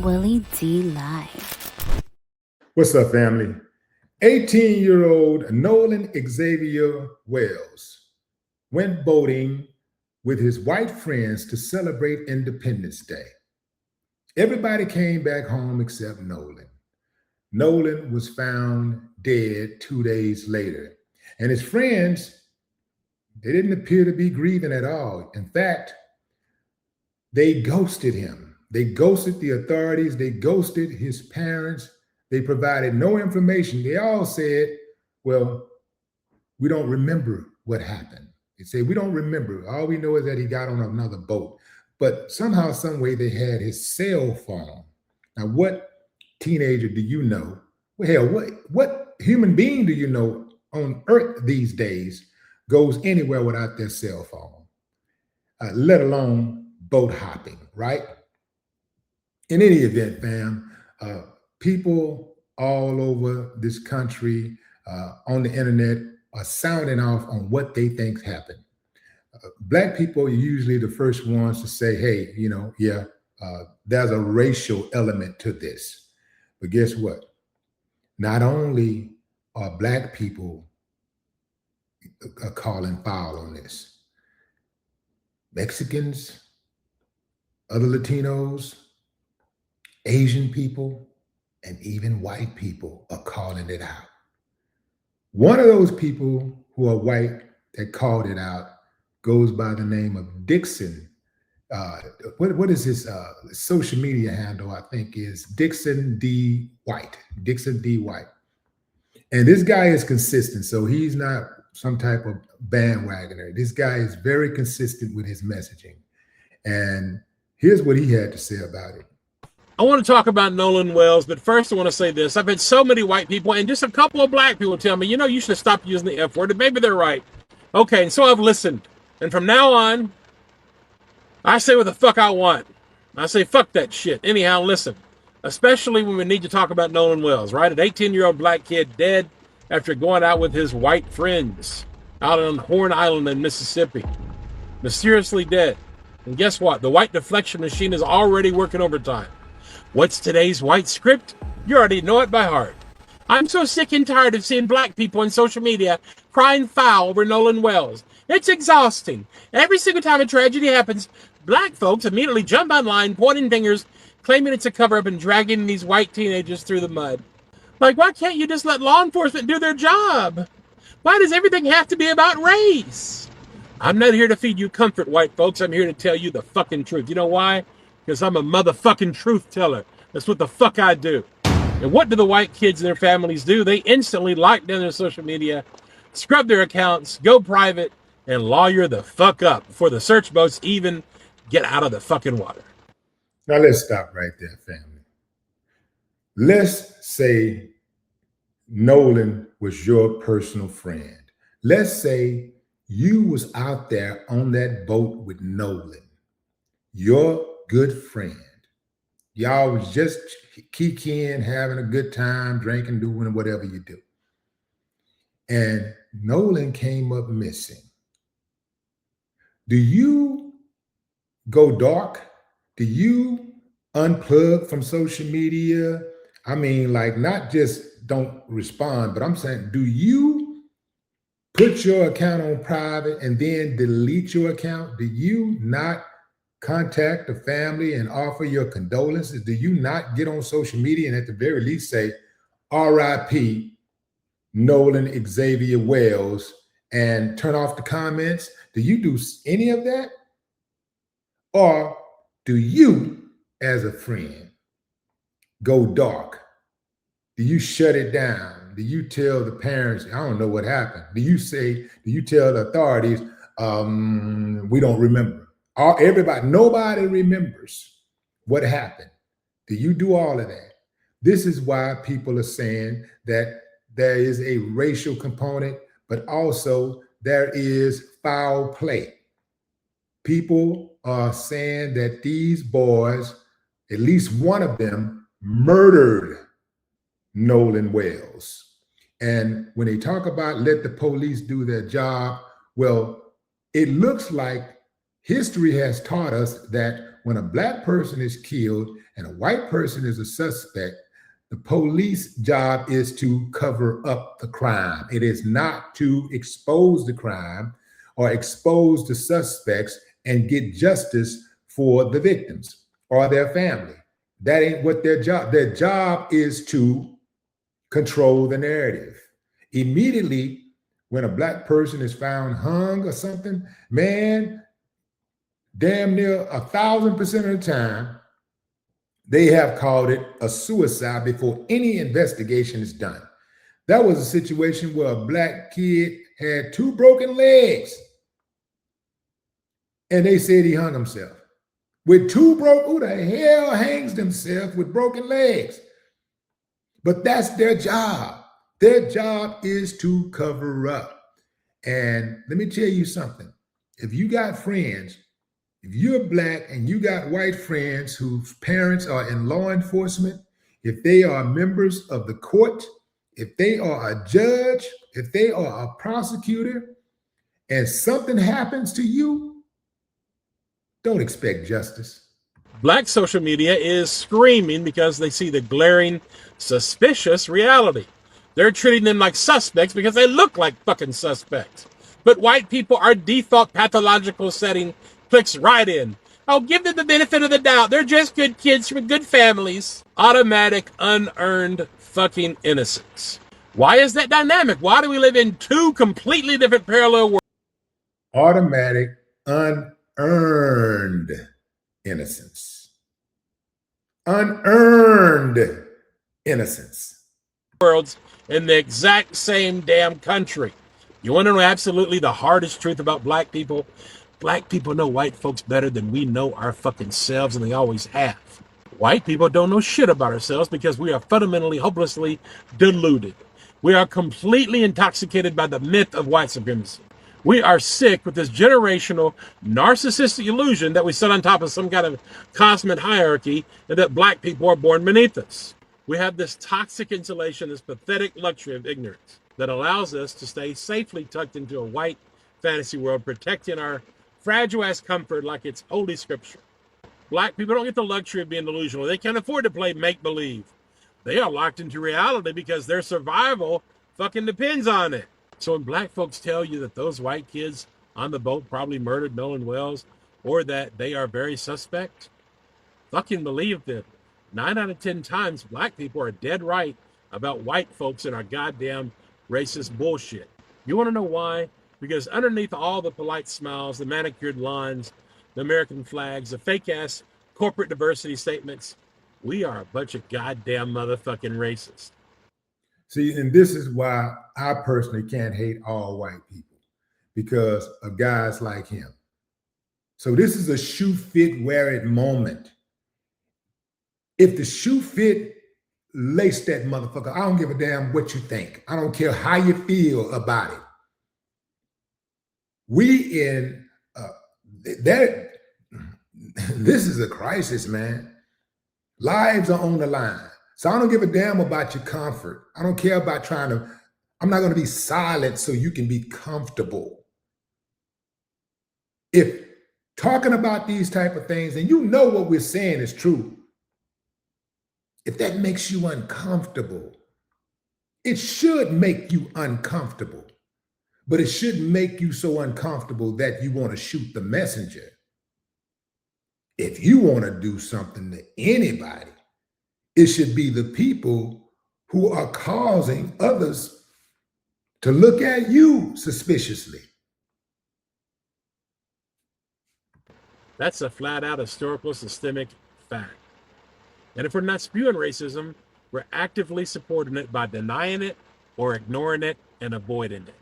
Willie D live. What's up, family? 18-year-old Nolan Xavier Wells went boating with his white friends to celebrate Independence Day. Everybody came back home except Nolan. Nolan was found dead 2 days later, and his friends, they didn't appear to be grieving at all. In fact, they ghosted him. They ghosted the authorities. They ghosted his parents. They provided no information. They all said, well, we don't remember what happened. They say, we don't remember. All we know is that he got on another boat. But somehow, some way, they had his cell phone. Now, what teenager do you know? Well, hell, what human being do you know on earth these days goes anywhere without their cell phone, let alone boat hopping, right? In any event, fam, people all over this country on the internet are sounding off on what they think happened. Black people are usually the first ones to say, hey, there's a racial element to this. But guess what? Not only are Black people calling foul on this, Mexicans, other Latinos, Asian people, and even white people are calling it out. One of those people who are white that called it out goes by the name of Dixon. What is his social media handle? I think is Dixon D White. Dixon D White. And this guy is consistent, so he's not some type of bandwagoner. This guy is very consistent with his messaging. And here's what he had to say about it. I want to talk about Nolan Wells, but first I want to say this. I've had so many white people and just a couple of Black people tell me, you should stop using the F word, and maybe they're right. Okay, and so I've listened. And from now on, I say what the fuck I want. I say fuck that shit. Anyhow, listen. Especially when we need to talk about Nolan Wells, right? An 18-year-old Black kid dead after going out with his white friends out on Horn Island in Mississippi. Mysteriously dead. And guess what? The white deflection machine is already working overtime. What's today's white script? You already know it by heart. I'm so sick and tired of seeing Black people on social media crying foul over Nolan Wells. It's exhausting. Every single time a tragedy happens, Black folks immediately jump online, pointing fingers, claiming it's a cover-up and dragging these white teenagers through the mud. Like, why can't you just let law enforcement do their job? Why does everything have to be about race? I'm not here to feed you comfort, white folks. I'm here to tell you the fucking truth. You know why? Because I'm a motherfucking truth teller. That's what the fuck I do. And what do the white kids and their families do? They instantly lock down their social media, scrub their accounts, go private, and lawyer the fuck up before the search boats even get out of the fucking water. Now let's stop right there, family. Let's say Nolan was your personal friend. Let's say you was out there on that boat with Nolan, your good friend. Y'all was just kikiing, having a good time, drinking, doing whatever you do. And Nolan came up missing. Do you go dark? Do you unplug from social media? I mean, like, not just don't respond, but I'm saying, do you put your account on private and then delete your account? Do you not contact the family and offer your condolences? Do you not get on social media and at the very least say, RIP Nolan Xavier Wells, and turn off the comments? Do you do any of that? Or do you, as a friend, go dark? Do you shut it down? Do you tell the parents, I don't know what happened? Do you tell the authorities, we don't remember? Nobody remembers what happened. Do you do all of that? This is why people are saying that there is a racial component, but also there is foul play. People are saying that these boys, at least one of them, murdered Nolan Wells. And when they talk about let the police do their job, well, it looks like History has taught us that when a black person is killed and a white person is a suspect, the police job is to cover up the crime. It is not to expose the crime or expose the suspects and get justice for the victims or their family. That ain't what their job. Their job is to control the narrative. Immediately, when a black person is found hung or something, man, damn near 1,000% of the time, they have called it a suicide before any investigation is done. That was a situation where a black kid had 2 broken legs, and they said he hung himself. With 2 broke, who the hell hangs themselves with broken legs? But that's their job. Their job is to cover up. And let me tell you something. If you got friends, if you're black and you got white friends whose parents are in law enforcement, if they are members of the court, if they are a judge, if they are a prosecutor, and something happens to you, don't expect justice. Black social media is screaming because they see the glaring, suspicious reality. They're treating them like suspects because they look like fucking suspects. But white people, our default pathological setting clicks right in. Oh, give them the benefit of the doubt. They're just good kids from good families. Automatic, unearned fucking innocence. Why is that dynamic? Why do we live in 2 completely different parallel worlds? Automatic, unearned innocence. Unearned innocence. Worlds in the exact same damn country. You want to know absolutely the hardest truth about black people? Black people know white folks better than we know our fucking selves, and they always have. White people don't know shit about ourselves because we are fundamentally, hopelessly deluded. We are completely intoxicated by the myth of white supremacy. We are sick with this generational, narcissistic illusion that we sit on top of some kind of cosmic hierarchy and that black people are born beneath us. We have this toxic insulation, this pathetic luxury of ignorance that allows us to stay safely tucked into a white fantasy world, protecting our fragile-ass comfort like it's holy scripture. Black people don't get the luxury of being delusional. They can't afford to play make-believe. They are locked into reality because their survival fucking depends on it. So when black folks tell you that those white kids on the boat probably murdered Nolan Wells or that they are very suspect, fucking believe them. 9 out of 10 times, black people are dead right about white folks and our goddamn racist bullshit. You want to know why? Because underneath all the polite smiles, the manicured lawns, the American flags, the fake-ass corporate diversity statements, we are a bunch of goddamn motherfucking racists. See, and this is why I personally can't hate all white people, because of guys like him. So this is a shoe fit, wear it moment. If the shoe fit, lace that motherfucker. I don't give a damn what you think. I don't care how you feel about it. We in that. This is a crisis, man. Lives are on the line. So I don't give a damn about your comfort. I don't care about I'm not going to be silent so you can be comfortable. If talking about these type of things, and you know what we're saying is true, if that makes you uncomfortable, it should make you uncomfortable, but it shouldn't make you so uncomfortable that you want to shoot the messenger. If you want to do something to anybody, it should be the people who are causing others to look at you suspiciously. That's a flat out historical systemic fact. And if we're not spewing racism, we're actively supporting it by denying it or ignoring it and avoiding it.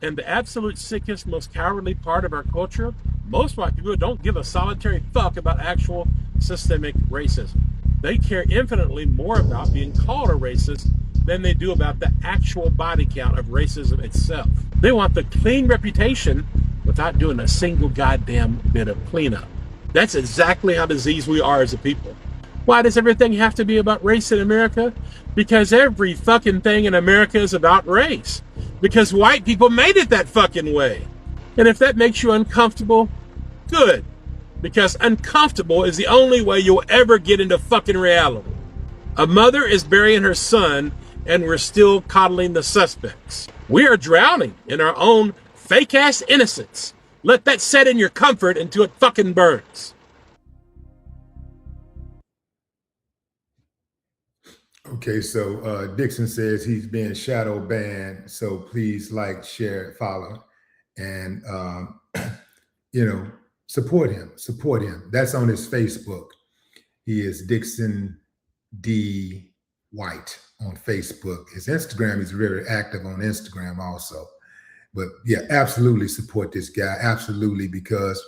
And the absolute sickest, most cowardly part of our culture, most white people don't give a solitary fuck about actual systemic racism. They care infinitely more about being called a racist than they do about the actual body count of racism itself. They want the clean reputation without doing a single goddamn bit of cleanup. That's exactly how diseased we are as a people. Why does everything have to be about race in America? Because every fucking thing in America is about race. Because white people made it that fucking way. And if that makes you uncomfortable, Good. Because uncomfortable is the only way you'll ever get into fucking reality. A mother is burying her son, and we're still coddling the suspects. We are drowning in our own fake-ass innocence. Let that set in your comfort until it fucking burns. Okay, so Dixon says he's being shadow banned, so please like, share, follow, and support him. Support him. That's on his Facebook. He is Dixon D White on Facebook. His Instagram, he's very active on Instagram also. But yeah, absolutely support this guy. Absolutely, because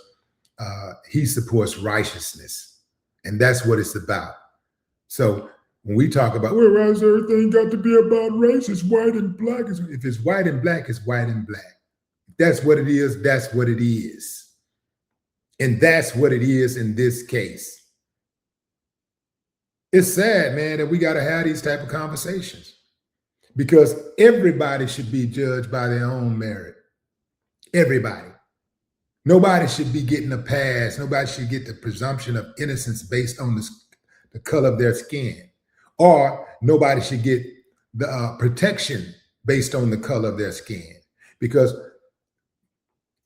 he supports righteousness, and that's what it's about. So when we talk about, well, why does everything got to be about race? It's white and black. If it's white and black, it's white and black. If that's what it is. That's what it is. And that's what it is in this case. It's sad, man, that we got to have these type of conversations, because everybody should be judged by their own merit. Everybody. Nobody should be getting a pass. Nobody should get the presumption of innocence based on the color of their skin. Or nobody should get the protection based on the color of their skin. Because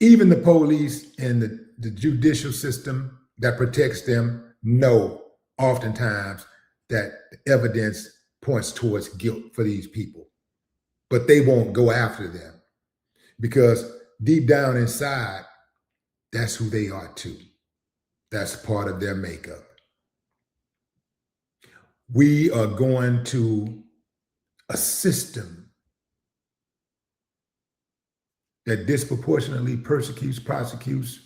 even the police and the judicial system that protects them know oftentimes that the evidence points towards guilt for these people. But they won't go after them, because deep down inside, that's who they are too. That's part of their makeup. We are going to a system that disproportionately persecutes, prosecutes,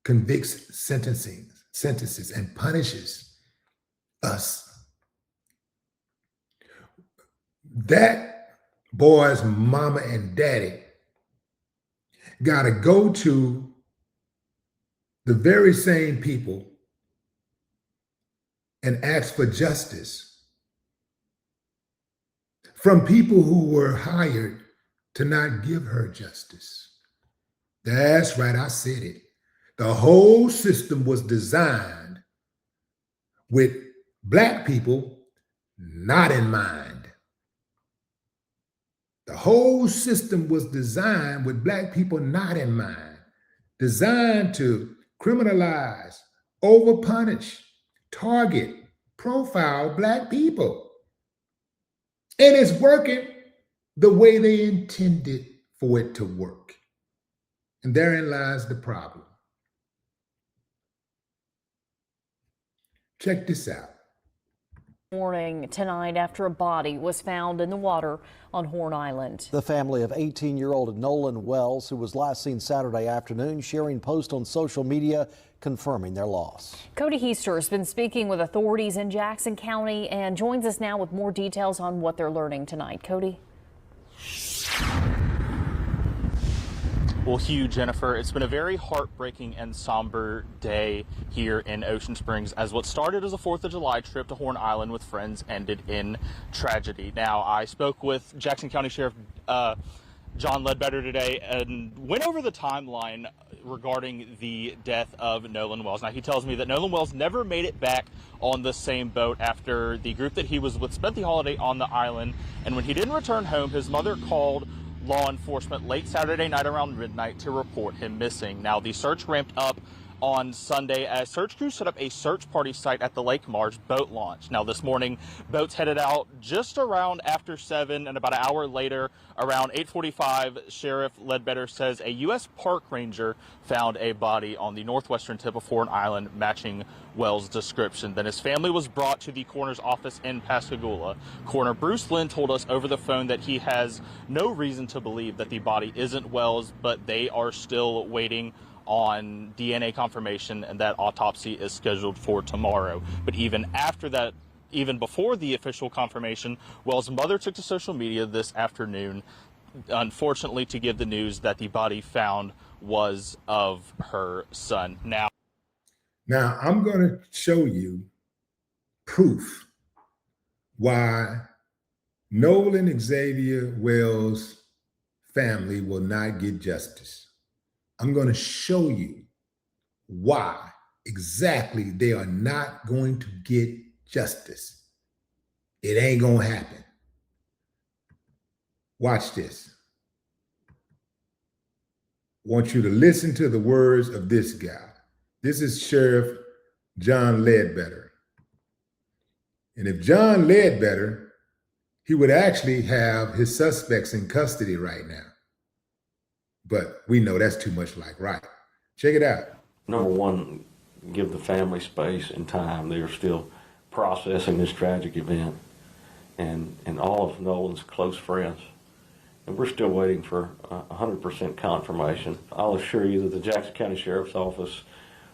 convicts, sentences, and punishes us. That boy's mama and daddy got to go to the very same people and ask for justice from people who were hired to not give her justice. That's right, I said it. The whole system was designed with Black people not in mind. The whole system was designed with Black people not in mind, designed to criminalize, overpunish, target, profile Black people. And it's working the way they intended for it to work. And therein lies the problem. Check this out. Morning tonight after a body was found in the water on Horn Island. The family of 18-year-old Nolan Wells, who was last seen Saturday afternoon, sharing posts on social media confirming their loss. Cody Heister has been speaking with authorities in Jackson County and joins us now with more details on what they're learning tonight. Cody? Well, Hugh, Jennifer, it's been a very heartbreaking and somber day here in Ocean Springs, as what started as a 4th of July trip to Horn Island with friends ended in tragedy. Now, I spoke with Jackson County Sheriff John Ledbetter today and went over the timeline regarding the death of Nolan Wells. Now, he tells me that Nolan Wells never made it back on the same boat after the group that he was with spent the holiday on the island. And when he didn't return home, his mother called law enforcement late Saturday night around midnight to report him missing. Now, the search ramped up on Sunday as search crews set up a search party site at the Lake Marge boat launch. Now, this morning, boats headed out just around after 7, and about an hour later, around 8:45, Sheriff Ledbetter says a U.S. park ranger found a body on the northwestern tip of Horn Island matching Wells' description. Then his family was brought to the coroner's office in Pascagoula. Coroner Bruce Lynn told us over the phone that he has no reason to believe that the body isn't Wells, but they are still waiting on DNA confirmation, and that autopsy is scheduled for tomorrow. But even after that, even before the official confirmation, Wells' mother took to social media this afternoon, unfortunately, to give the news that the body found was of her son. Now I'm going to show you proof why Nolan Xavier Wells' family will not get justice. I'm going to show you why exactly they are not going to get justice. It ain't gonna happen. Watch this. I want you to listen to the words of this guy. This is Sheriff John Ledbetter. And if John Ledbetter, he would actually have his suspects in custody right now. But we know that's too much like right. Check it out. Number one, give the family space and time. They are still processing this tragic event and all of Nolan's close friends. And we're still waiting for 100% confirmation. I'll assure you that the Jackson County Sheriff's Office,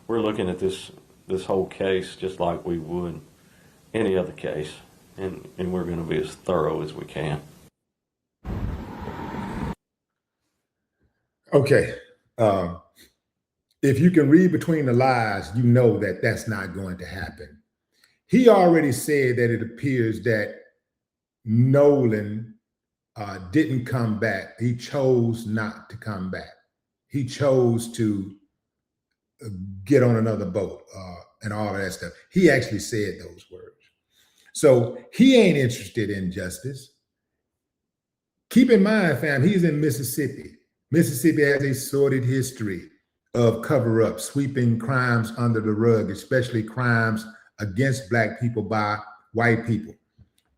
we're looking at this whole case just like we would any other case. And we're going to be as thorough as we can. Okay. If you can read between the lines, you know that that's not going to happen. He already said that it appears that Nolan didn't come back. He chose not to come back. He chose to get on another boat and all of that stuff. He actually said those words. So he ain't interested in justice. Keep in mind, fam, he's in Mississippi. Mississippi has a sordid history of cover-up, sweeping crimes under the rug, especially crimes against Black people by white people.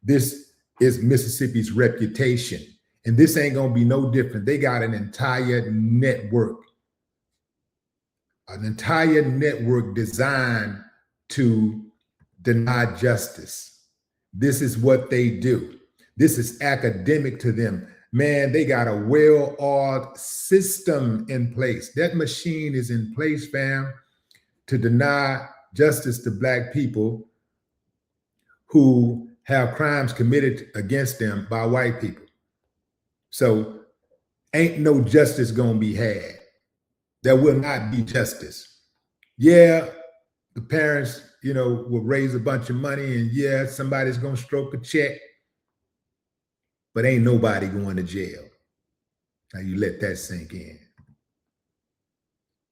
This is Mississippi's reputation. And this ain't gonna be no different. They got an entire network designed to deny justice. This is what they do. This is academic to them. Man, they got a well-oiled system in place. That machine is in place, fam, to deny justice to Black people who have crimes committed against them by white people. So ain't no justice gonna be had. There will not be justice. Yeah, the parents, will raise a bunch of money, and yeah, somebody's gonna stroke a check, but ain't nobody going to jail. Now you let that sink in.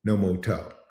No more talk.